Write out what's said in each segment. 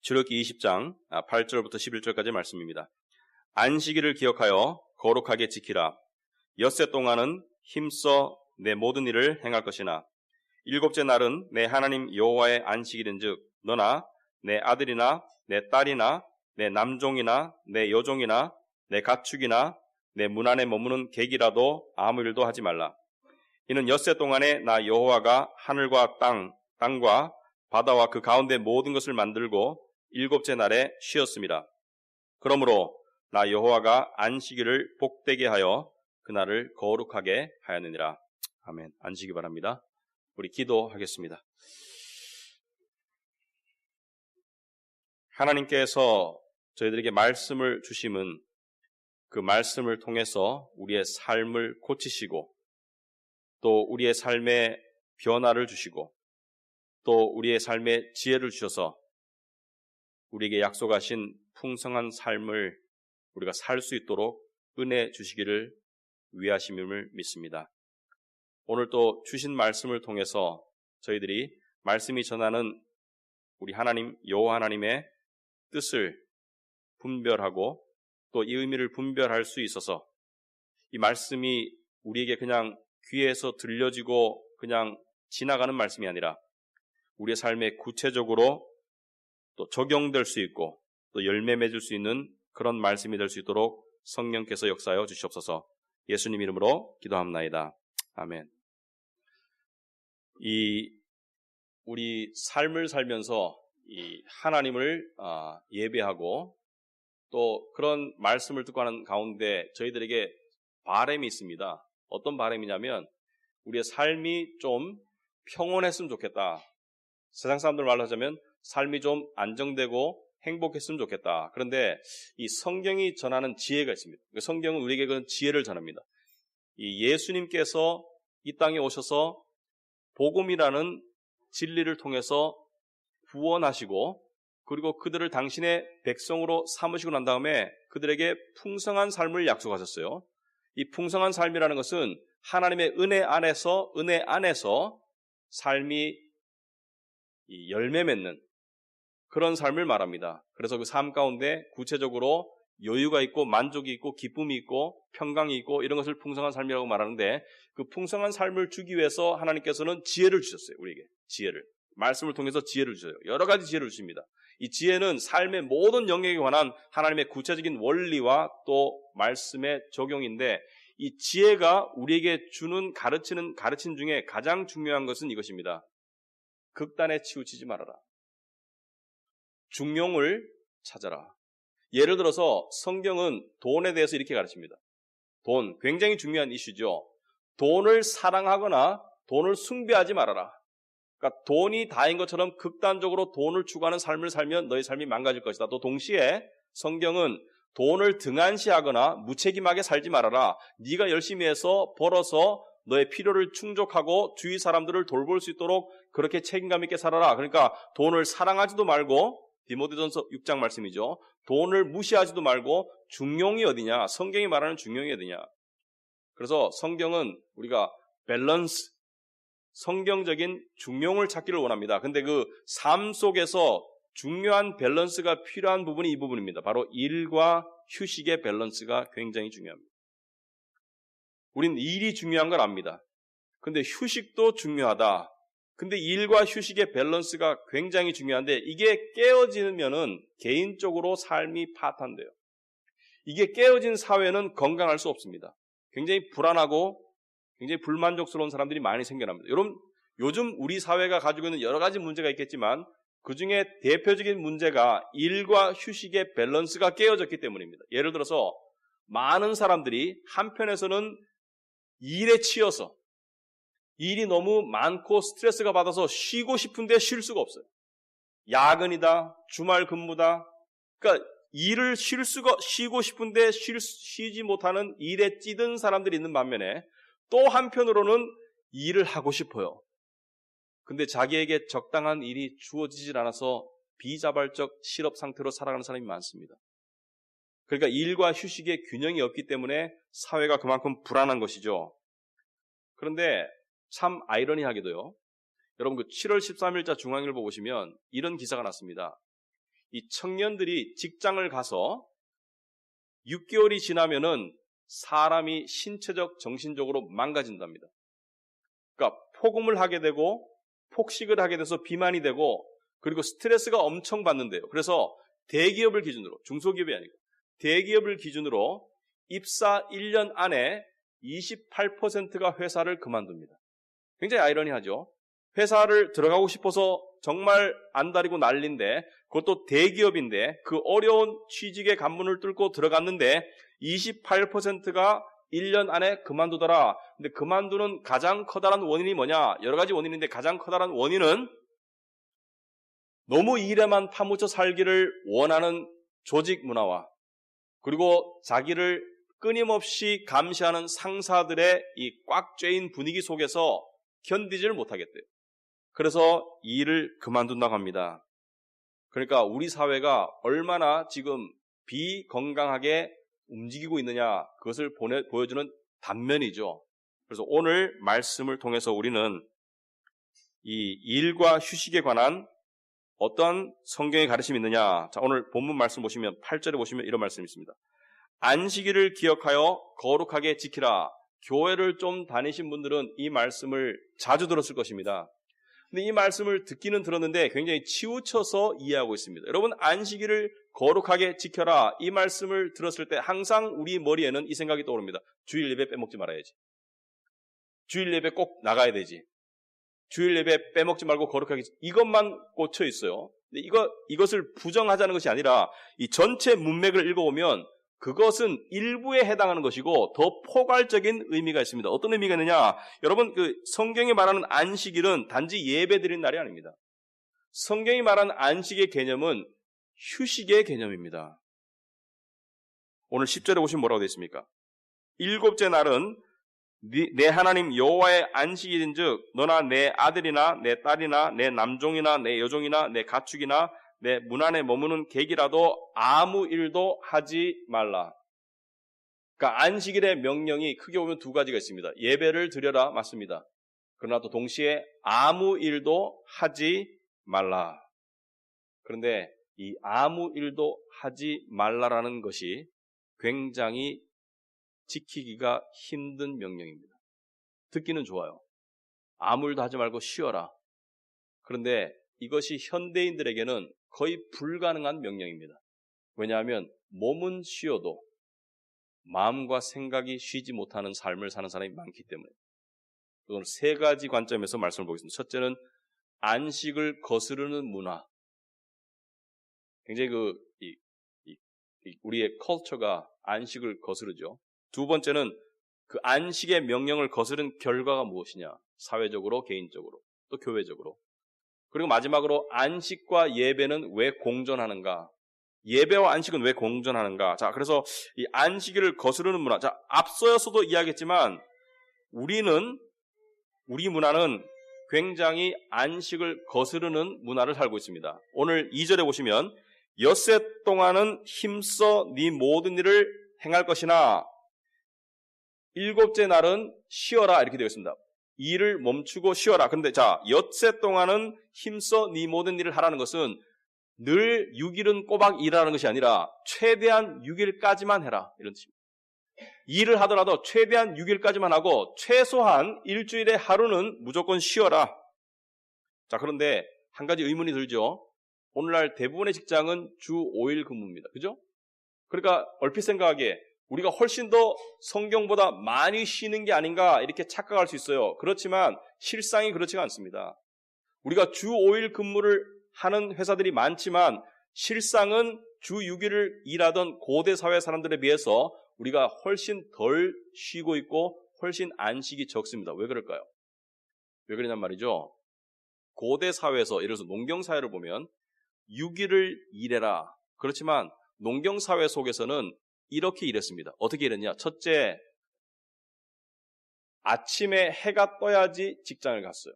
출애굽기 20장 8절부터 11절까지 말씀입니다. 안식일을 기억하여 거룩하게 지키라. 엿새 동안은 힘써 내 모든 일을 행할 것이나 일곱째 날은 내 하나님 여호와의 안식일인즉 너나 내 아들이나 내 딸이나 내 남종이나 내 여종이나 내 가축이나 내 문 안에 머무는 객이라도 아무 일도 하지 말라. 이는 엿새 동안에 나 여호와가 하늘과 땅과 바다와 그 가운데 모든 것을 만들고 일곱째 날에 쉬었습니다. 그러므로 나 여호와가 안식일을 복되게 하여 그날을 거룩하게 하였느니라. 아멘. 앉으시기 바랍니다. 우리 기도하겠습니다. 하나님께서 저희들에게 말씀을 주심은 그 말씀을 통해서 우리의 삶을 고치시고 또 우리의 삶에 변화를 주시고 또 우리의 삶에 지혜를 주셔서 우리에게 약속하신 풍성한 삶을 우리가 살 수 있도록 은혜 주시기를 위하심임을 믿습니다. 오늘 또 주신 말씀을 통해서 저희들이 말씀이 전하는 우리 하나님 여호와 하나님의 뜻을 분별하고 또 이 의미를 분별할 수 있어서 이 말씀이 우리에게 그냥 귀에서 들려지고 그냥 지나가는 말씀이 아니라 우리의 삶에 구체적으로 또 적용될 수 있고 또 열매 맺을 수 있는 그런 말씀이 될 수 있도록 성령께서 역사하여 주시옵소서. 예수님 이름으로 기도합나이다. 아멘. 우리 삶을 살면서 이 하나님을 예배하고 또 그런 말씀을 듣고 하는 가운데 저희들에게 바람이 있습니다. 어떤 바람이냐면 우리의 삶이 좀 평온했으면 좋겠다. 세상 사람들 말로 하자면 삶이 좀 안정되고 행복했으면 좋겠다. 그런데 이 성경이 전하는 지혜가 있습니다. 성경은 우리에게 그런 지혜를 전합니다. 이 예수님께서 이 땅에 오셔서 복음이라는 진리를 통해서 구원하시고 그리고 그들을 당신의 백성으로 삼으시고 난 다음에 그들에게 풍성한 삶을 약속하셨어요. 이 풍성한 삶이라는 것은 하나님의 은혜 안에서 삶이 열매 맺는 그런 삶을 말합니다. 그래서 그 삶 가운데 구체적으로 여유가 있고 만족이 있고 기쁨이 있고 평강이 있고 이런 것을 풍성한 삶이라고 말하는데 그 풍성한 삶을 주기 위해서 하나님께서는 지혜를 주셨어요. 우리에게 지혜를. 말씀을 통해서 지혜를 주셔요. 여러 가지 지혜를 주십니다. 이 지혜는 삶의 모든 영역에 관한 하나님의 구체적인 원리와 또 말씀의 적용인데 이 지혜가 우리에게 주는 가르침 중에 가장 중요한 것은 이것입니다. 극단에 치우치지 말아라. 중용을 찾아라. 예를 들어서 성경은 돈에 대해서 이렇게 가르칩니다. 돈, 굉장히 중요한 이슈죠. 돈을 사랑하거나 돈을 숭배하지 말아라. 그러니까 돈이 다인 것처럼 극단적으로 돈을 추구하는 삶을 살면 너의 삶이 망가질 것이다. 또 동시에 성경은 돈을 등한시하거나 무책임하게 살지 말아라. 네가 열심히 해서 벌어서 너의 필요를 충족하고 주위 사람들을 돌볼 수 있도록 그렇게 책임감 있게 살아라. 그러니까 돈을 사랑하지도 말고 디모데전서 6장 말씀이죠. 돈을 무시하지도 말고 중용이 어디냐? 성경이 말하는 중용이 어디냐? 그래서 성경은 우리가 밸런스, 성경적인 중용을 찾기를 원합니다. 근데 그 삶 속에서 중요한 밸런스가 필요한 부분이 이 부분입니다. 바로 일과 휴식의 밸런스가 굉장히 중요합니다. 우린 일이 중요한 걸 압니다. 근데 휴식도 중요하다. 근데 일과 휴식의 밸런스가 굉장히 중요한데 이게 깨어지면은 개인적으로 삶이 파탄돼요. 이게 깨어진 사회는 건강할 수 없습니다. 굉장히 불안하고 굉장히 불만족스러운 사람들이 많이 생겨납니다. 여러분, 요즘 우리 사회가 가지고 있는 여러 가지 문제가 있겠지만 그중에 대표적인 문제가 일과 휴식의 밸런스가 깨어졌기 때문입니다. 예를 들어서 많은 사람들이 한편에서는 일에 치여서 일이 너무 많고 스트레스가 받아서 쉬고 싶은데 쉴 수가 없어요. 야근이다, 주말 근무다. 그러니까 일을 쉬고 싶은데 쉬지 못하는 일에 찌든 사람들이 있는 반면에 또 한편으로는 일을 하고 싶어요. 근데 자기에게 적당한 일이 주어지질 않아서 비자발적 실업 상태로 살아가는 사람이 많습니다. 그러니까 일과 휴식의 균형이 없기 때문에 사회가 그만큼 불안한 것이죠. 그런데 참 아이러니하게도요. 여러분 그 7월 13일자 중앙일보 보시면 이런 기사가 났습니다. 이 청년들이 직장을 가서 6개월이 지나면은 사람이 신체적, 정신적으로 망가진답니다. 그러니까 폭음을 하게 되고 폭식을 하게 돼서 비만이 되고 그리고 스트레스가 엄청 받는데요. 그래서 대기업을 기준으로, 중소기업이 아니고 대기업을 기준으로 입사 1년 안에 28%가 회사를 그만둡니다. 굉장히 아이러니하죠. 회사를 들어가고 싶어서 정말 안달이고 난리인데 그것도 대기업인데 그 어려운 취직의 관문을 뚫고 들어갔는데 28%가 1년 안에 그만두더라. 근데 그만두는 가장 커다란 원인이 뭐냐? 여러 가지 원인인데 가장 커다란 원인은 너무 일에만 파묻혀 살기를 원하는 조직 문화와 그리고 자기를 끊임없이 감시하는 상사들의 이 꽉 쬐인 분위기 속에서 견디지를 못하겠대요. 그래서 이 일을 그만둔다고 합니다. 그러니까 우리 사회가 얼마나 지금 비건강하게 움직이고 있느냐 그것을 보여주는 단면이죠. 그래서 오늘 말씀을 통해서 우리는 이 일과 휴식에 관한 어떤 성경의 가르침이 있느냐. 자, 오늘 본문 말씀 보시면 8절에 보시면 이런 말씀이 있습니다. 안식일을 기억하여 거룩하게 지키라. 교회를 좀 다니신 분들은 이 말씀을 자주 들었을 것입니다. 근데 이 말씀을 듣기는 들었는데 굉장히 치우쳐서 이해하고 있습니다. 여러분, 안식일을 거룩하게 지켜라. 이 말씀을 들었을 때 항상 우리 머리에는 이 생각이 떠오릅니다. 주일 예배 빼먹지 말아야지. 주일 예배 꼭 나가야 되지. 주일 예배 빼먹지 말고 거룩하게, 이것만 꽂혀 있어요. 근데 이것을 부정하자는 것이 아니라 이 전체 문맥을 읽어보면 그것은 일부에 해당하는 것이고 더 포괄적인 의미가 있습니다. 어떤 의미가 있느냐? 여러분, 그 성경이 말하는 안식일은 단지 예배 드리는 날이 아닙니다. 성경이 말하는 안식의 개념은 휴식의 개념입니다. 오늘 10절에 보시면 뭐라고 되어 있습니까? 일곱째 날은 내 하나님 여호와의 안식일인즉 너나 내 아들이나 내 딸이나 내 남종이나 내 여종이나 내 가축이나 내 문 안에 머무는 객이라도 아무 일도 하지 말라. 그러니까 안식일의 명령이 크게 보면 두 가지가 있습니다. 예배를 드려라, 맞습니다. 그러나 또 동시에 아무 일도 하지 말라. 그런데 이 아무 일도 하지 말라라는 것이 굉장히 지키기가 힘든 명령입니다. 듣기는 좋아요. 아무 일도 하지 말고 쉬어라. 그런데 이것이 현대인들에게는 거의 불가능한 명령입니다. 왜냐하면 몸은 쉬어도 마음과 생각이 쉬지 못하는 삶을 사는 사람이 많기 때문에. 오늘 세 가지 관점에서 말씀을 보겠습니다. 첫째는 안식을 거스르는 문화. 굉장히 우리의 컬처가 안식을 거스르죠. 두 번째는 그 안식의 명령을 거스른 결과가 무엇이냐? 사회적으로, 개인적으로, 또 교회적으로. 그리고 마지막으로 안식과 예배는 왜 공존하는가? 예배와 안식은 왜 공존하는가? 자, 그래서 이 안식일을 거스르는 문화. 자, 앞서서도 이야기했지만 우리 문화는 굉장히 안식을 거스르는 문화를 살고 있습니다. 오늘 2절에 보시면 엿새 동안은 힘써 네 모든 일을 행할 것이나 일곱째 날은 쉬어라 이렇게 되어 있습니다. 일을 멈추고 쉬어라. 그런데 자, 엿새 동안은 힘써 네 모든 일을 하라는 것은 늘 6일은 꼬박 일하는 것이 아니라 최대한 6일까지만 해라 이런 뜻입니다. 일을 하더라도 최대한 6일까지만 하고 최소한 일주일에 하루는 무조건 쉬어라. 자, 그런데 한 가지 의문이 들죠. 오늘날 대부분의 직장은 주 5일 근무입니다. 그죠? 그러니까 얼핏 생각하기에 우리가 훨씬 더 성경보다 많이 쉬는 게 아닌가 이렇게 착각할 수 있어요. 그렇지만 실상이 그렇지가 않습니다. 우리가 주 5일 근무를 하는 회사들이 많지만 실상은 주 6일을 일하던 고대 사회 사람들에 비해서 우리가 훨씬 덜 쉬고 있고 훨씬 안식이 적습니다. 왜 그럴까요? 왜 그러냔 말이죠. 고대 사회에서 예를 들어서 농경사회를 보면 6일을 일해라. 그렇지만 농경사회 속에서는 이렇게 일했습니다. 어떻게 일했냐? 첫째, 아침에 해가 떠야지 직장을 갔어요.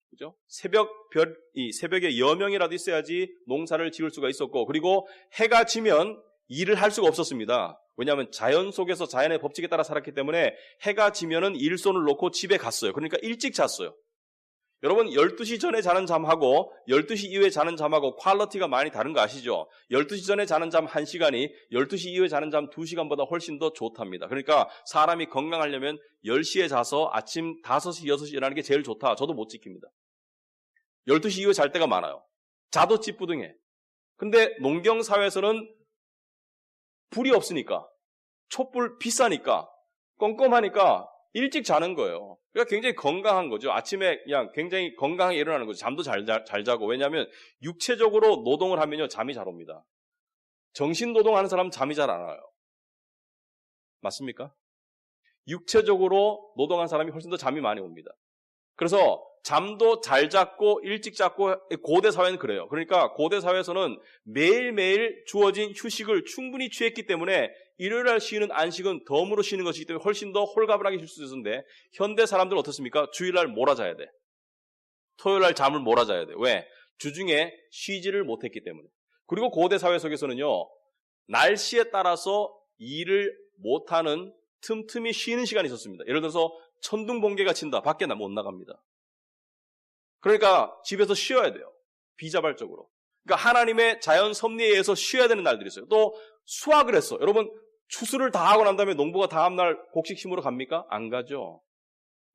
그죠? 새벽에 여명이라도 있어야지 농사를 지을 수가 있었고, 그리고 해가 지면 일을 할 수가 없었습니다. 왜냐하면 자연 속에서 자연의 법칙에 따라 살았기 때문에 해가 지면은 일손을 놓고 집에 갔어요. 그러니까 일찍 잤어요. 여러분 12시 전에 자는 잠하고 12시 이후에 자는 잠하고 퀄리티가 많이 다른 거 아시죠? 12시 전에 자는 잠 1시간이 12시 이후에 자는 잠 2시간보다 훨씬 더 좋답니다. 그러니까 사람이 건강하려면 10시에 자서 아침 5시, 6시 일어나는 게 제일 좋다. 저도 못 지킵니다. 12시 이후에 잘 때가 많아요. 자도 찌뿌둥해. 근데 농경사회에서는 불이 없으니까, 촛불 비싸니까, 껌껌하니까 일찍 자는 거예요. 그러니까 굉장히 건강한 거죠. 아침에 그냥 굉장히 건강하게 일어나는 거죠. 잠도 잘 자고. 왜냐하면 육체적으로 노동을 하면요, 잠이 잘 옵니다. 정신 노동하는 사람은 잠이 잘 안 와요. 맞습니까? 육체적으로 노동하는 사람이 훨씬 더 잠이 많이 옵니다. 그래서 잠도 잘 잤고 일찍 잤고 고대 사회는 그래요. 그러니까 고대 사회에서는 매일매일 주어진 휴식을 충분히 취했기 때문에 일요일날 쉬는 안식은 덤으로 쉬는 것이기 때문에 훨씬 더 홀가분하게 쉴 수 있었는데 현대 사람들은 어떻습니까? 주일날 몰아자야 돼. 토요일날 잠을 몰아자야 돼. 왜? 주중에 쉬지를 못했기 때문에. 그리고 고대 사회 속에서는요. 날씨에 따라서 일을 못하는 틈틈이 쉬는 시간이 있었습니다. 예를 들어서 천둥번개가 친다. 밖에 못 나갑니다. 그러니까 집에서 쉬어야 돼요. 비자발적으로. 그러니까 하나님의 자연 섭리에 의해서 쉬어야 되는 날들이 있어요. 또 수확을 했어. 여러분 추수를 다 하고 난 다음에 농부가 다음날 곡식 심으러 갑니까? 안 가죠.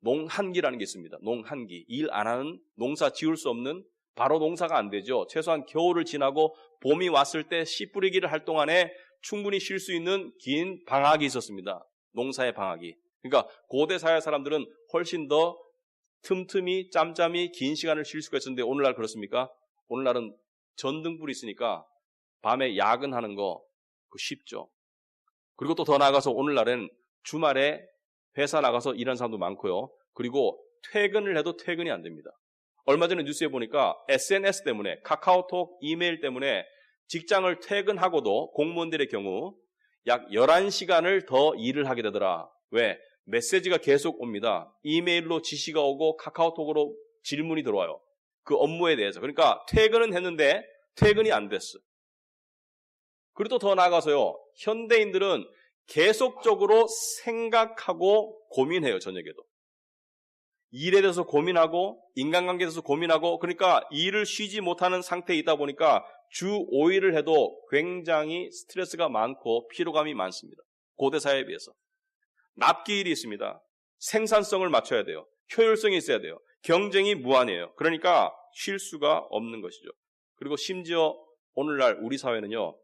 농한기라는 게 있습니다. 농한기. 일 안 하는, 농사 지을 수 없는, 바로 농사가 안 되죠. 최소한 겨울을 지나고 봄이 왔을 때 씨 뿌리기를 할 동안에 충분히 쉴 수 있는 긴 방학이 있었습니다. 농사의 방학이. 그러니까 고대 사회 사람들은 훨씬 더 틈틈이 짬짬이 긴 시간을 쉴 수가 있었는데 오늘날 그렇습니까? 오늘날은 전등불이 있으니까 밤에 야근하는 거 쉽죠. 그리고 또 더 나아가서 오늘날은 주말에 회사 나가서 일하는 사람도 많고요. 그리고 퇴근을 해도 퇴근이 안 됩니다. 얼마 전에 뉴스에 보니까 SNS 때문에 카카오톡, 이메일 때문에 직장을 퇴근하고도 공무원들의 경우 약 11시간을 더 일을 하게 되더라. 왜? 메시지가 계속 옵니다. 이메일로 지시가 오고 카카오톡으로 질문이 들어와요. 그 업무에 대해서. 그러니까 퇴근은 했는데 퇴근이 안 됐어. 그리고 또 더 나아가서요. 현대인들은 계속적으로 생각하고 고민해요. 저녁에도. 일에 대해서 고민하고 인간관계에 대해서 고민하고 그러니까 일을 쉬지 못하는 상태에 있다 보니까 주 5일을 해도 굉장히 스트레스가 많고 피로감이 많습니다. 고대 사회에 비해서. 납기일이 있습니다. 생산성을 맞춰야 돼요. 효율성이 있어야 돼요. 경쟁이 무한해요. 그러니까 쉴 수가 없는 것이죠. 그리고 심지어 오늘날 우리 사회는요.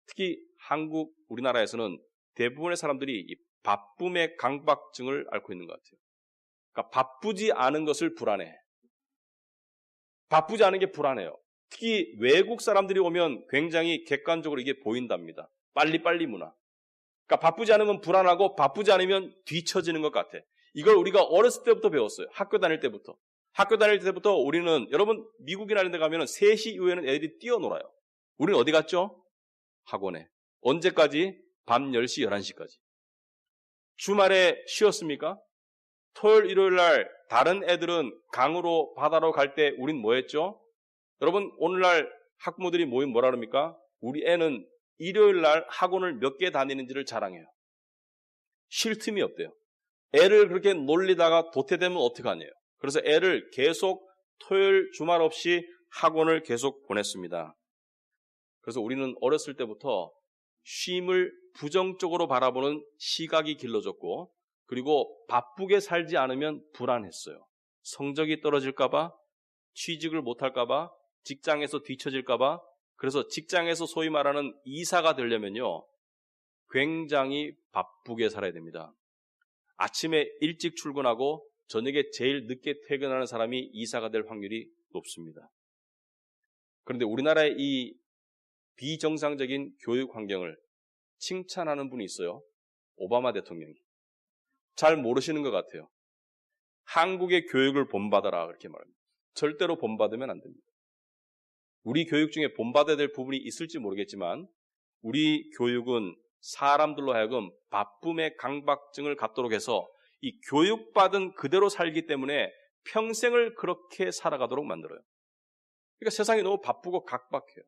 특히 한국, 우리나라에서는 대부분의 사람들이 이 바쁨의 강박증을 앓고 있는 것 같아요. 그러니까 바쁘지 않은 것을 불안해. 바쁘지 않은 게 불안해요. 특히 외국 사람들이 오면 굉장히 객관적으로 이게 보인답니다. 빨리빨리 문화. 그러니까 바쁘지 않으면 불안하고 바쁘지 않으면 뒤처지는 것 같아. 이걸 우리가 어렸을 때부터 배웠어요. 학교 다닐 때부터. 학교 다닐 때부터 우리는 여러분 미국이나 이런 데 가면 3시 이후에는 애들이 뛰어놀아요. 우리는 어디 갔죠? 학원에. 언제까지? 밤 10시, 11시까지. 주말에 쉬었습니까? 토요일, 일요일 날 다른 애들은 강으로 바다로 갈 때 우린 뭐 했죠? 여러분 오늘날 학부모들이 모이면 뭐라 그럽니까? 우리 애는 일요일 날 학원을 몇 개 다니는지를 자랑해요. 쉴 틈이 없대요. 애를 그렇게 놀리다가 도태되면 어떡하냐요. 그래서 애를 계속 토요일, 주말 없이 학원을 계속 보냈습니다. 그래서 우리는 어렸을 때부터 쉼을 부정적으로 바라보는 시각이 길러졌고 그리고 바쁘게 살지 않으면 불안했어요. 성적이 떨어질까봐, 취직을 못할까봐, 직장에서 뒤처질까봐 그래서 직장에서 소위 말하는 이사가 되려면요. 굉장히 바쁘게 살아야 됩니다. 아침에 일찍 출근하고 저녁에 제일 늦게 퇴근하는 사람이 이사가 될 확률이 높습니다. 그런데 우리나라의 이 비정상적인 교육 환경을 칭찬하는 분이 있어요. 오바마 대통령이. 잘 모르시는 것 같아요. 한국의 교육을 본받아라 그렇게 말합니다. 절대로 본받으면 안 됩니다. 우리 교육 중에 본받아야 될 부분이 있을지 모르겠지만 우리 교육은 사람들로 하여금 바쁨의 강박증을 갖도록 해서 이 교육받은 그대로 살기 때문에 평생을 그렇게 살아가도록 만들어요. 그러니까 세상이 너무 바쁘고 각박해요.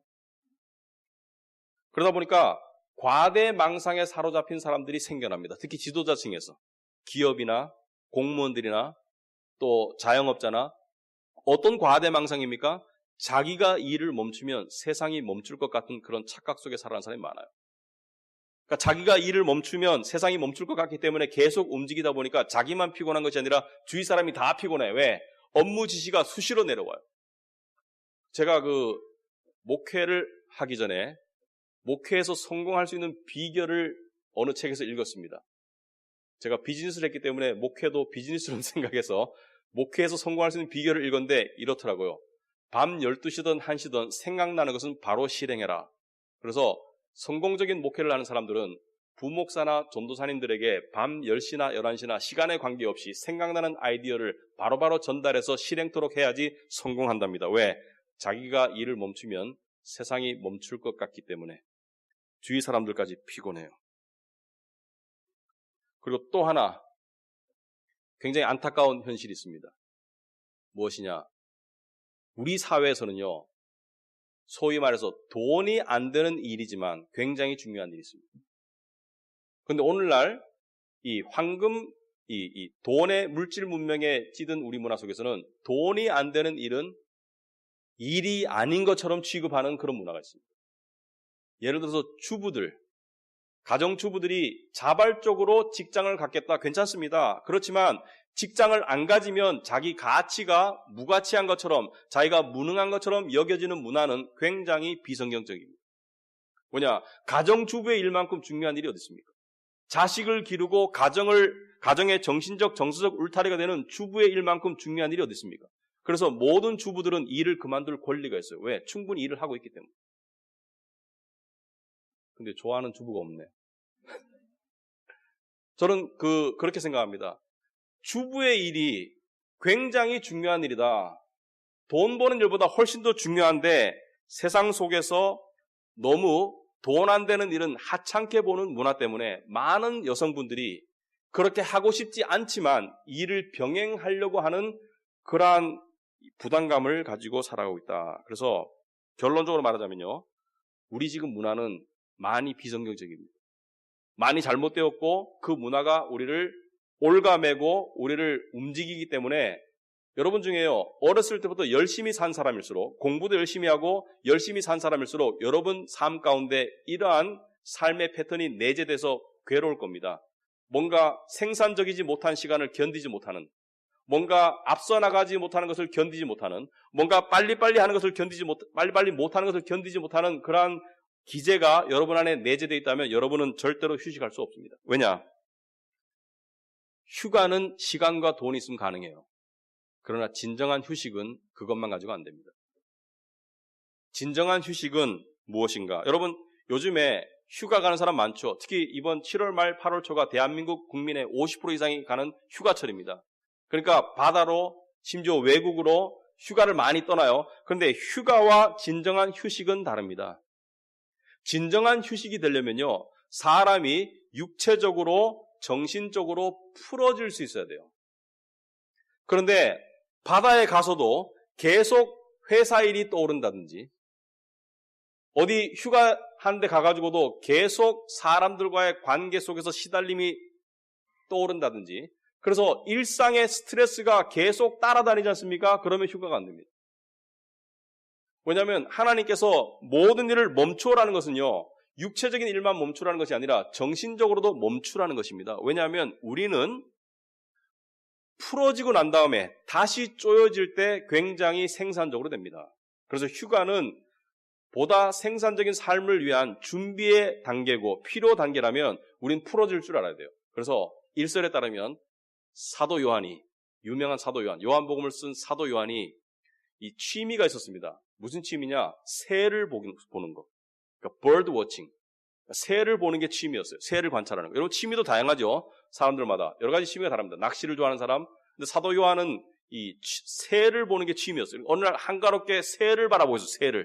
그러다 보니까 과대망상에 사로잡힌 사람들이 생겨납니다. 특히 지도자층에서 기업이나 공무원들이나 또 자영업자나 어떤 과대망상입니까? 자기가 일을 멈추면 세상이 멈출 것 같은 그런 착각 속에 살아가는 사람이 많아요. 그러니까 자기가 일을 멈추면 세상이 멈출 것 같기 때문에 계속 움직이다 보니까 자기만 피곤한 것이 아니라 주위 사람이 다 피곤해. 왜? 업무 지시가 수시로 내려와요. 제가 목회를 하기 전에 목회에서 성공할 수 있는 비결을 어느 책에서 읽었습니다. 제가 비즈니스를 했기 때문에 목회도 비즈니스로 생각해서 목회에서 성공할 수 있는 비결을 읽었는데 이렇더라고요. 밤 12시든 1시든 생각나는 것은 바로 실행해라. 그래서 성공적인 목회를 하는 사람들은 부목사나 전도사님들에게 밤 10시나 11시나 시간에 관계없이 생각나는 아이디어를 바로바로 전달해서 실행토록 해야지 성공한답니다. 왜? 자기가 일을 멈추면 세상이 멈출 것 같기 때문에 주위 사람들까지 피곤해요. 그리고 또 하나 굉장히 안타까운 현실이 있습니다. 무엇이냐? 우리 사회에서는요, 소위 말해서 돈이 안 되는 일이지만 굉장히 중요한 일이 있습니다. 그런데 오늘날 이 황금, 이 돈의 물질 문명에 찌든 우리 문화 속에서는 돈이 안 되는 일은 일이 아닌 것처럼 취급하는 그런 문화가 있습니다. 예를 들어서 주부들, 가정주부들이 자발적으로 직장을 갖겠다 괜찮습니다. 그렇지만 직장을 안 가지면 자기 가치가 무가치한 것처럼 자기가 무능한 것처럼 여겨지는 문화는 굉장히 비성경적입니다. 뭐냐? 가정주부의 일만큼 중요한 일이 어디 있습니까? 자식을 기르고 가정의 정신적 정서적 울타리가 되는 주부의 일만큼 중요한 일이 어디 있습니까? 그래서 모든 주부들은 일을 그만둘 권리가 있어요. 왜? 충분히 일을 하고 있기 때문에. 근데 좋아하는 주부가 없네. 저는 그렇게 생각합니다. 주부의 일이 굉장히 중요한 일이다. 돈 버는 일보다 훨씬 더 중요한데 세상 속에서 너무 돈 안 되는 일은 하찮게 보는 문화 때문에 많은 여성분들이 그렇게 하고 싶지 않지만 일을 병행하려고 하는 그러한 부담감을 가지고 살아가고 있다. 그래서 결론적으로 말하자면요. 우리 지금 문화는 많이 비성경적입니다. 많이 잘못되었고 그 문화가 우리를 올가매고 우리를 움직이기 때문에 여러분 중에요. 어렸을 때부터 열심히 산 사람일수록 공부도 열심히 하고 열심히 산 사람일수록 여러분 삶 가운데 이러한 삶의 패턴이 내재돼서 괴로울 겁니다. 뭔가 생산적이지 못한 시간을 견디지 못하는 뭔가 앞서 나가지 못하는 것을 견디지 못하는 뭔가 빨리빨리 하는 것을 빨리빨리 못하는 것을 견디지 못하는 그러한 기제가 여러분 안에 내재되어 있다면 여러분은 절대로 휴식할 수 없습니다. 왜냐? 휴가는 시간과 돈이 있으면 가능해요. 그러나 진정한 휴식은 그것만 가지고 안 됩니다. 진정한 휴식은 무엇인가? 여러분 요즘에 휴가 가는 사람 많죠. 특히 이번 7월 말 8월 초가 대한민국 국민의 50% 이상이 가는 휴가철입니다. 그러니까 바다로 심지어 외국으로 휴가를 많이 떠나요. 그런데 휴가와 진정한 휴식은 다릅니다. 진정한 휴식이 되려면요. 사람이 육체적으로 정신적으로 풀어질 수 있어야 돼요. 그런데 바다에 가서도 계속 회사 일이 떠오른다든지 어디 휴가 한 데 가가지고도 계속 사람들과의 관계 속에서 시달림이 떠오른다든지 그래서 일상의 스트레스가 계속 따라다니지 않습니까? 그러면 휴가가 안 됩니다. 왜냐하면 하나님께서 모든 일을 멈추라는 것은요. 육체적인 일만 멈추라는 것이 아니라 정신적으로도 멈추라는 것입니다. 왜냐하면 우리는 풀어지고 난 다음에 다시 쪼여질 때 굉장히 생산적으로 됩니다. 그래서 휴가는 보다 생산적인 삶을 위한 준비의 단계고 필요 단계라면 우린 풀어질 줄 알아야 돼요. 그래서 일설에 따르면 사도 요한이 유명한 사도 요한복음을 쓴 사도 요한이 이 취미가 있었습니다. 무슨 취미냐? 새를 보는 거. 그러니까 bird watching. 새를 보는 게 취미였어요. 새를 관찰하는 거. 여러분 취미도 다양하죠. 사람들마다 여러 가지 취미가 다릅니다. 낚시를 좋아하는 사람. 근데 사도 요한은 이 새를 보는 게 취미였어요. 어느 날 한가롭게 새를 바라보고 있어요.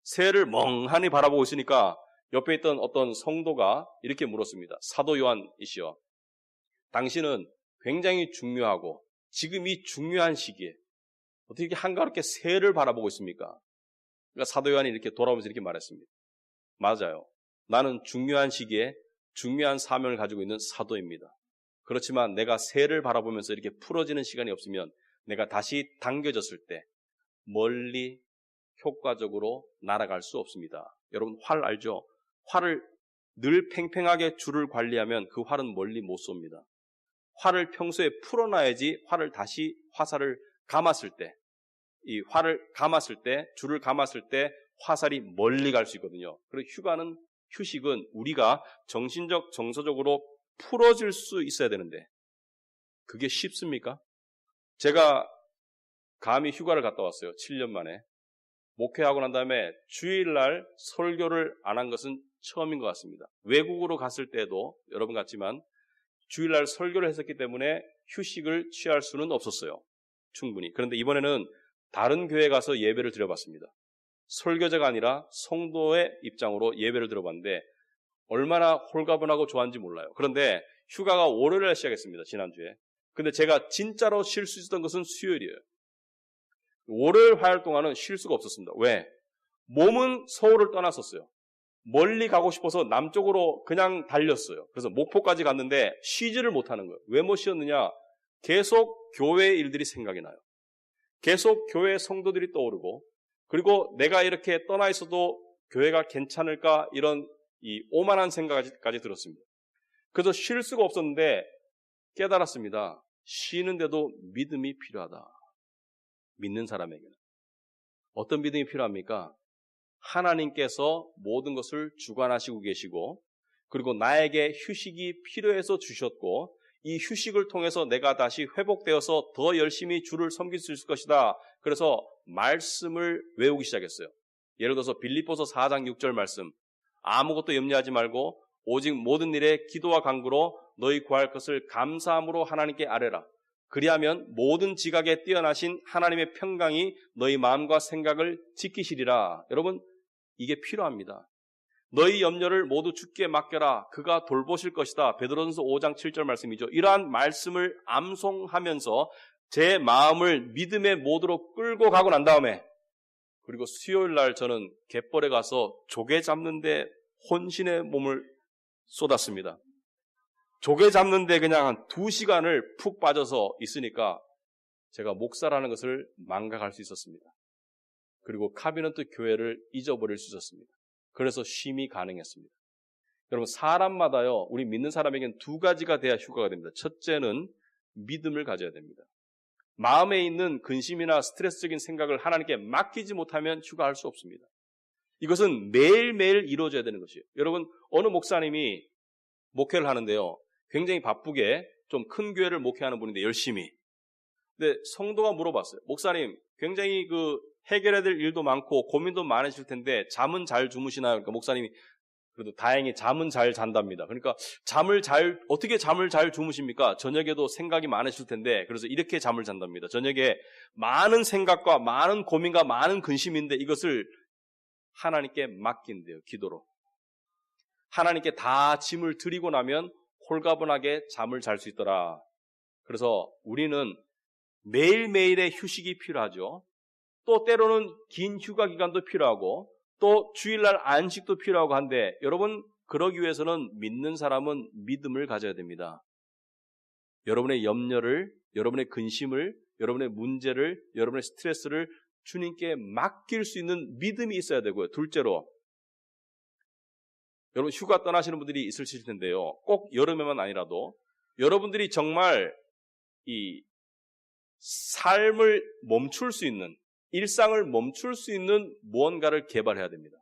새를 멍하니 바라보고 있으니까 옆에 있던 어떤 성도가 이렇게 물었습니다. 사도 요한이시여, 당신은 굉장히 중요하고 지금 이 중요한 시기에 어떻게 이렇게 한가롭게 새를 바라보고 있습니까? 그러니까 사도 요한이 이렇게 돌아오면서 이렇게 말했습니다. 맞아요. 나는 중요한 시기에 중요한 사명을 가지고 있는 사도입니다. 그렇지만 내가 새를 바라보면서 이렇게 풀어지는 시간이 없으면 내가 다시 당겨졌을 때 멀리 효과적으로 날아갈 수 없습니다. 여러분 활 알죠? 활을 늘 팽팽하게 줄을 관리하면 그 활은 멀리 못 쏩니다. 활을 평소에 풀어놔야지 활을 다시 화살을 감았을 때, 이 활을 감았을 때, 줄을 감았을 때 화살이 멀리 갈 수 있거든요. 그리고 휴식은 우리가 정신적, 정서적으로 풀어질 수 있어야 되는데 그게 쉽습니까? 제가 감히 휴가를 갔다 왔어요. 7년 만에. 목회하고 난 다음에 주일날 설교를 안 한 것은 처음인 것 같습니다. 외국으로 갔을 때도 여러분 같지만 주일날 설교를 했었기 때문에 휴식을 취할 수는 없었어요. 충분히. 그런데 이번에는 다른 교회 가서 예배를 드려봤습니다. 설교자가 아니라 성도의 입장으로 예배를 들어봤는데 얼마나 홀가분하고 좋았는지 몰라요. 그런데 휴가가 월요일에 시작했습니다. 지난주에. 근데 제가 진짜로 쉴 수 있었던 것은 수요일이에요. 월요일, 화요일 동안은 쉴 수가 없었습니다. 왜? 몸은 서울을 떠났었어요. 멀리 가고 싶어서 남쪽으로 그냥 달렸어요. 그래서 목포까지 갔는데 쉬지를 못하는 거예요. 왜 못 쉬었느냐? 계속 교회의 일들이 생각이 나요. 계속 교회 성도들이 떠오르고 그리고 내가 이렇게 떠나 있어도 교회가 괜찮을까 이런 이 오만한 생각까지 들었습니다. 그래서 쉴 수가 없었는데 깨달았습니다. 쉬는데도 믿음이 필요하다. 믿는 사람에게는. 어떤 믿음이 필요합니까? 하나님께서 모든 것을 주관하시고 계시고 그리고 나에게 휴식이 필요해서 주셨고 이 휴식을 통해서 내가 다시 회복되어서 더 열심히 주를 섬길 수 있을 것이다. 그래서 말씀을 외우기 시작했어요. 예를 들어서 빌립보서 4장 6절 말씀 아무것도 염려하지 말고 오직 모든 일에 기도와 간구로 너희 구할 것을 감사함으로 하나님께 아뢰라. 그리하면 모든 지각에 뛰어나신 하나님의 평강이 너희 마음과 생각을 지키시리라. 여러분 이게 필요합니다. 너희 염려를 모두 주께 맡겨라. 그가 돌보실 것이다. 베드로전서 5장 7절 말씀이죠. 이러한 말씀을 암송하면서 제 마음을 믿음의 모드로 끌고 가고 난 다음에 그리고 수요일 날 저는 갯벌에 가서 조개 잡는데 혼신의 몸을 쏟았습니다. 조개 잡는데 그냥 한 2시간을 푹 빠져서 있으니까 제가 목사라는 것을 망각할 수 있었습니다. 그리고 카비넌트 교회를 잊어버릴 수 있었습니다. 그래서 쉼이 가능했습니다. 여러분 사람마다요. 우리 믿는 사람에게는 2가지가 돼야 휴가가 됩니다. 첫째는 믿음을 가져야 됩니다. 마음에 있는 근심이나 스트레스적인 생각을 하나님께 맡기지 못하면 휴가할 수 없습니다. 이것은 매일매일 이루어져야 되는 것이에요. 여러분 어느 목사님이 목회를 하는데요. 굉장히 바쁘게 좀 큰 교회를 목회하는 분인데 열심히. 근데 성도가 물어봤어요. 목사님 굉장히 해결해야 될 일도 많고 고민도 많으실 텐데 잠은 잘 주무시나요? 그러니까 목사님이 그래도 다행히 잠은 잘 잔답니다. 그러니까 어떻게 잠을 잘 주무십니까? 저녁에도 생각이 많으실 텐데 그래서 이렇게 잠을 잔답니다. 저녁에 많은 생각과 많은 고민과 많은 근심인데 이것을 하나님께 맡긴대요. 기도로. 하나님께 다 짐을 드리고 나면 홀가분하게 잠을 잘 수 있더라. 그래서 우리는 매일매일의 휴식이 필요하죠. 또 때로는 긴 휴가 기간도 필요하고 또 주일날 안식도 필요하고 한데 여러분 그러기 위해서는 믿는 사람은 믿음을 가져야 됩니다. 여러분의 염려를, 여러분의 근심을, 여러분의 문제를, 여러분의 스트레스를 주님께 맡길 수 있는 믿음이 있어야 되고요. 둘째로 여러분 휴가 떠나시는 분들이 있으실 텐데요. 꼭 여름에만 아니라도 여러분들이 정말 이 삶을 멈출 수 있는 일상을 멈출 수 있는 무언가를 개발해야 됩니다.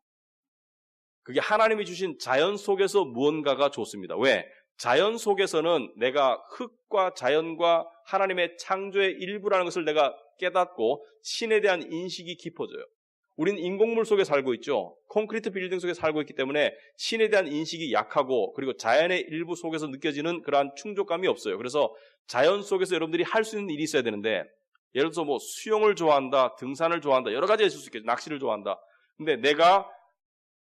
그게 하나님이 주신 자연 속에서 무언가가 좋습니다. 왜? 자연 속에서는 내가 흙과 자연과 하나님의 창조의 일부라는 것을 내가 깨닫고 신에 대한 인식이 깊어져요. 우리는 인공물 속에 살고 있죠. 콘크리트 빌딩 속에 살고 있기 때문에 신에 대한 인식이 약하고 그리고 자연의 일부 속에서 느껴지는 그러한 충족감이 없어요. 그래서 자연 속에서 여러분들이 할 수 있는 일이 있어야 되는데 예를 들어서 수영을 좋아한다, 등산을 좋아한다, 여러 가지가 있을 수 있겠죠. 낚시를 좋아한다. 근데 내가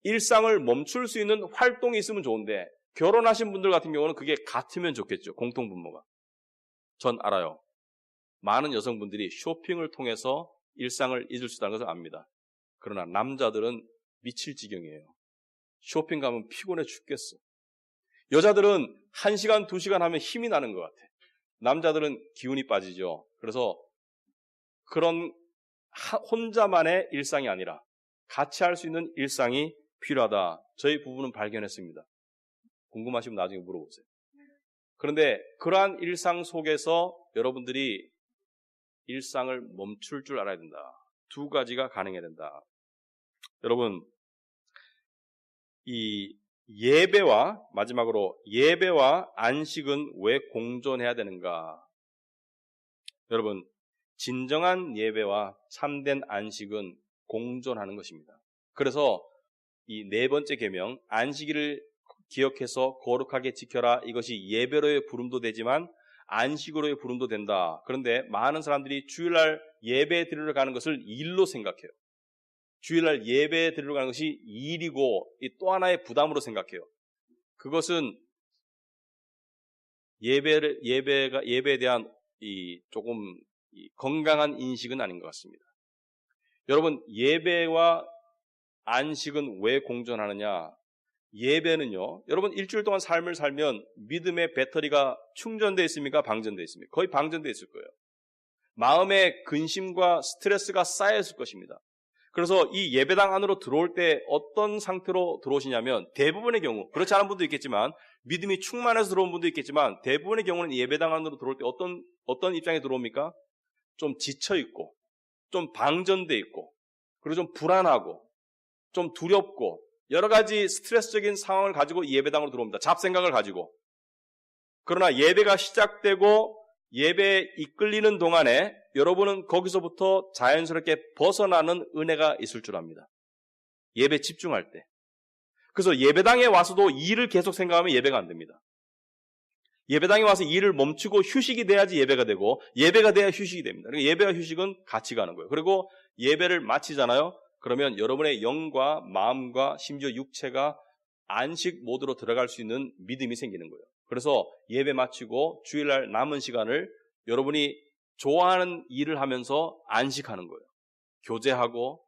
일상을 멈출 수 있는 활동이 있으면 좋은데 결혼하신 분들 같은 경우는 그게 같으면 좋겠죠. 공통분모가. 전 알아요. 많은 여성분들이 쇼핑을 통해서 일상을 잊을 수 있다는 것을 압니다. 그러나 남자들은 미칠 지경이에요. 쇼핑 가면 피곤해 죽겠어. 여자들은 1시간, 2시간 하면 힘이 나는 것 같아. 남자들은 기운이 빠지죠. 그래서 그런 혼자만의 일상이 아니라 같이 할 수 있는 일상이 필요하다. 저희 부부는 발견했습니다. 궁금하시면 나중에 물어보세요. 그런데 그러한 일상 속에서 여러분들이 일상을 멈출 줄 알아야 된다. 2가지가 가능해야 된다. 여러분, 이 마지막으로 예배와 안식은 왜 공존해야 되는가? 여러분, 진정한 예배와 참된 안식은 공존하는 것입니다. 그래서 이 4번째 계명, 안식일을 기억해서 거룩하게 지켜라. 이것이 예배로의 부름도 되지만 안식으로의 부름도 된다. 그런데 많은 사람들이 주일날 예배 드리러 가는 것을 일로 생각해요. 주일날 예배 드리러 가는 것이 일이고 또 하나의 부담으로 생각해요. 그것은 예배에 대한 조금 건강한 인식은 아닌 것 같습니다. 여러분, 예배와 안식은 왜 공존하느냐? 예배는요, 여러분 일주일 동안 삶을 살면 믿음의 배터리가 충전되어 있습니까? 방전되어 있습니까? 거의 방전되어 있을 거예요. 마음의 근심과 스트레스가 쌓여있을 것입니다. 그래서 이 예배당 안으로 들어올 때 어떤 상태로 들어오시냐면, 대부분의 경우, 그렇지 않은 분도 있겠지만, 믿음이 충만해서 들어온 분도 있겠지만, 대부분의 경우는 예배당 안으로 들어올 때 어떤 입장에 들어옵니까? 좀 지쳐있고, 좀 방전되어 있고, 그리고 좀 불안하고, 좀 두렵고, 여러 가지 스트레스적인 상황을 가지고 예배당으로 들어옵니다. 잡생각을 가지고. 그러나 예배가 시작되고 예배에 이끌리는 동안에 여러분은 거기서부터 자연스럽게 벗어나는 은혜가 있을 줄 압니다. 예배 집중할 때. 그래서 예배당에 와서도 일을 계속 생각하면 예배가 안 됩니다. 예배당에 와서 일을 멈추고 휴식이 돼야지 예배가 되고, 예배가 돼야 휴식이 됩니다. 그러니까 예배와 휴식은 같이 가는 거예요. 그리고 예배를 마치잖아요. 그러면 여러분의 영과 마음과 심지어 육체가 안식 모드로 들어갈 수 있는 믿음이 생기는 거예요. 그래서 예배 마치고 주일날 남은 시간을 여러분이 좋아하는 일을 하면서 안식하는 거예요. 교제하고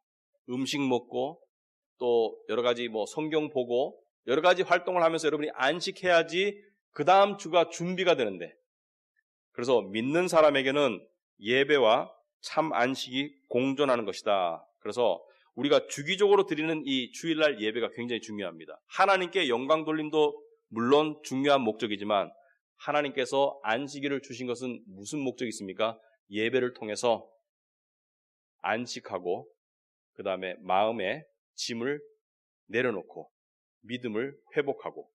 음식 먹고 또 여러 가지 성경 보고 여러 가지 활동을 하면서 여러분이 안식해야지 그 다음 주가 준비가 되는데, 그래서 믿는 사람에게는 예배와 참 안식이 공존하는 것이다. 그래서 우리가 주기적으로 드리는 이 주일날 예배가 굉장히 중요합니다. 하나님께 영광 돌림도 물론 중요한 목적이지만 하나님께서 안식일을 주신 것은 무슨 목적이 있습니까? 예배를 통해서 안식하고 그 다음에 마음의 짐을 내려놓고 믿음을 회복하고,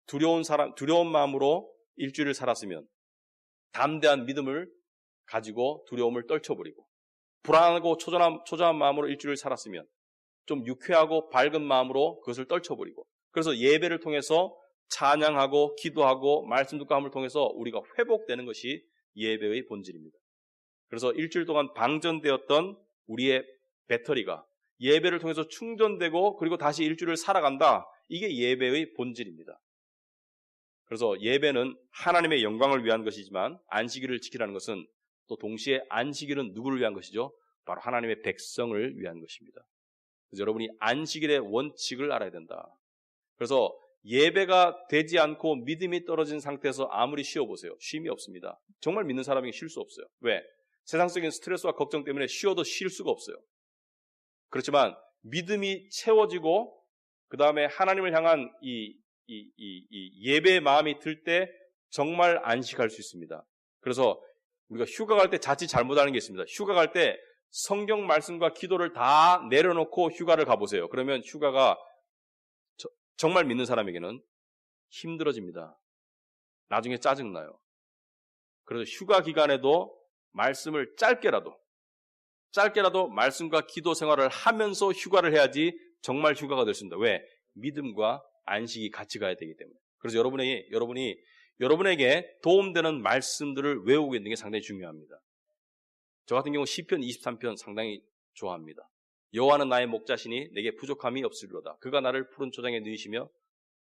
두려운 마음으로 일주일을 살았으면 담대한 믿음을 가지고 두려움을 떨쳐버리고, 불안하고 초조한 마음으로 일주일을 살았으면 좀 유쾌하고 밝은 마음으로 그것을 떨쳐버리고, 그래서 예배를 통해서 찬양하고 기도하고 말씀 듣고 함을 통해서 우리가 회복되는 것이 예배의 본질입니다. 그래서 일주일 동안 방전되었던 우리의 배터리가 예배를 통해서 충전되고 그리고 다시 일주일을 살아간다. 이게 예배의 본질입니다. 그래서 예배는 하나님의 영광을 위한 것이지만 안식일을 지키라는 것은 또 동시에 안식일은 누구를 위한 것이죠? 바로 하나님의 백성을 위한 것입니다. 그래서 여러분이 안식일의 원칙을 알아야 된다. 그래서 예배가 되지 않고 믿음이 떨어진 상태에서 아무리 쉬어보세요. 쉼이 없습니다. 정말 믿는 사람에게 쉴 수 없어요. 왜? 세상적인 스트레스와 걱정 때문에 쉬어도 쉴 수가 없어요. 그렇지만 믿음이 채워지고 그 다음에 하나님을 향한 이 예배의 마음이 들 때 정말 안식할 수 있습니다. 그래서 우리가 휴가 갈 때 자칫 잘못하는 게 있습니다. 휴가 갈 때 성경 말씀과 기도를 다 내려놓고 휴가를 가보세요. 그러면 휴가가 정말 믿는 사람에게는 힘들어집니다. 나중에 짜증나요. 그래서 휴가 기간에도 말씀을 짧게라도 말씀과 기도 생활을 하면서 휴가를 해야지 정말 휴가가 될 수 있습니다. 왜? 믿음과 안식이 같이 가야 되기 때문에. 그래서 여러분에게 도움되는 말씀들을 외우고 있는 게 상당히 중요합니다. 저 같은 경우 시편 23편 상당히 좋아합니다. 여호와는 나의 목자시니 내게 부족함이 없으리로다. 그가 나를 푸른 초장에 누이시며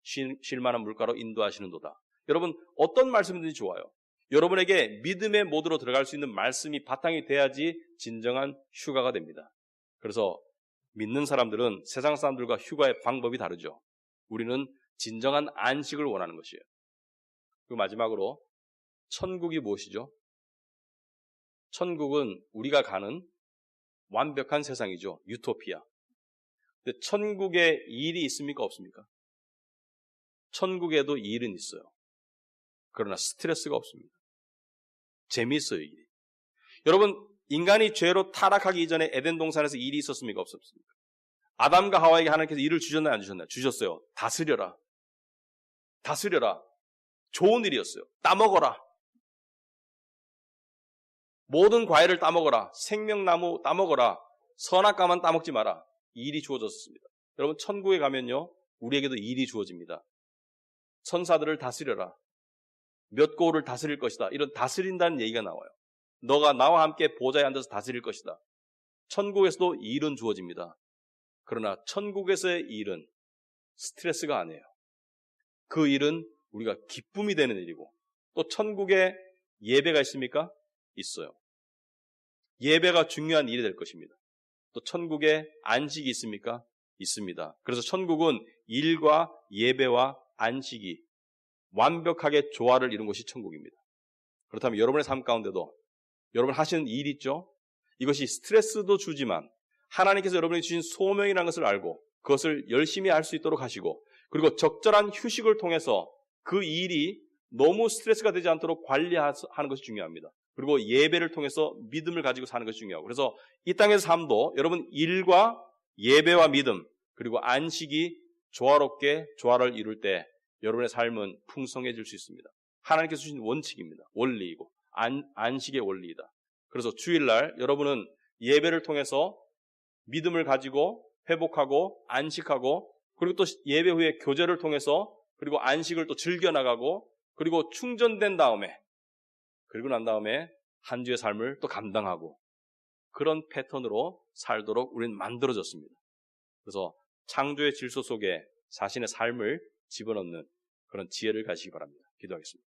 쉴 만한 물가로 인도하시는도다. 여러분, 어떤 말씀이든지 좋아요. 여러분에게 믿음의 모드로 들어갈 수 있는 말씀이 바탕이 돼야지 진정한 휴가가 됩니다. 그래서 믿는 사람들은 세상 사람들과 휴가의 방법이 다르죠. 우리는 진정한 안식을 원하는 것이에요. 그리고 마지막으로 천국이 무엇이죠? 천국은 우리가 가는 완벽한 세상이죠. 유토피아. 근데 천국에 일이 있습니까? 없습니까? 천국에도 일은 있어요. 그러나 스트레스가 없습니다. 재미있어요, 일이. 여러분, 인간이 죄로 타락하기 이전에 에덴 동산에서 일이 있었습니까? 없었습니까? 아담과 하와에게 하나님께서 일을 주셨나요? 안 주셨나요? 주셨어요. 다스려라. 다스려라. 좋은 일이었어요. 따먹어라. 모든 과일을 따먹어라. 생명나무 따먹어라. 선악과만 따먹지 마라. 일이 주어졌습니다. 여러분, 천국에 가면요, 우리에게도 일이 주어집니다. 천사들을 다스려라. 몇 고을을 다스릴 것이다. 이런 다스린다는 얘기가 나와요. 너가 나와 함께 보좌에 앉아서 다스릴 것이다. 천국에서도 일은 주어집니다. 그러나 천국에서의 일은 스트레스가 아니에요. 그 일은 우리가 기쁨이 되는 일이고, 또 천국에 예배가 있습니까? 있어요. 예배가 중요한 일이 될 것입니다. 또 천국에 안식이 있습니까? 있습니다. 그래서 천국은 일과 예배와 안식이 완벽하게 조화를 이룬 것이 천국입니다. 그렇다면 여러분의 삶 가운데도 여러분 하시는 일 있죠? 이것이 스트레스도 주지만 하나님께서 여러분에게 주신 소명이라는 것을 알고 그것을 열심히 할 수 있도록 하시고, 그리고 적절한 휴식을 통해서 그 일이 너무 스트레스가 되지 않도록 관리하는 것이 중요합니다. 그리고 예배를 통해서 믿음을 가지고 사는 것이 중요하고, 그래서 이 땅의 삶도 여러분 일과 예배와 믿음 그리고 안식이 조화롭게 조화를 이룰 때 여러분의 삶은 풍성해질 수 있습니다. 하나님께서 주신 원칙입니다. 원리이고 안식의 원리이다. 그래서 주일날 여러분은 예배를 통해서 믿음을 가지고 회복하고 안식하고, 그리고 또 예배 후에 교제를 통해서 그리고 안식을 또 즐겨나가고, 그리고 충전된 다음에, 그리고 난 다음에 한 주의 삶을 또 감당하고, 그런 패턴으로 살도록 우리는 만들어졌습니다. 그래서 창조의 질서 속에 자신의 삶을 집어넣는 그런 지혜를 가지시기 바랍니다. 기도하겠습니다.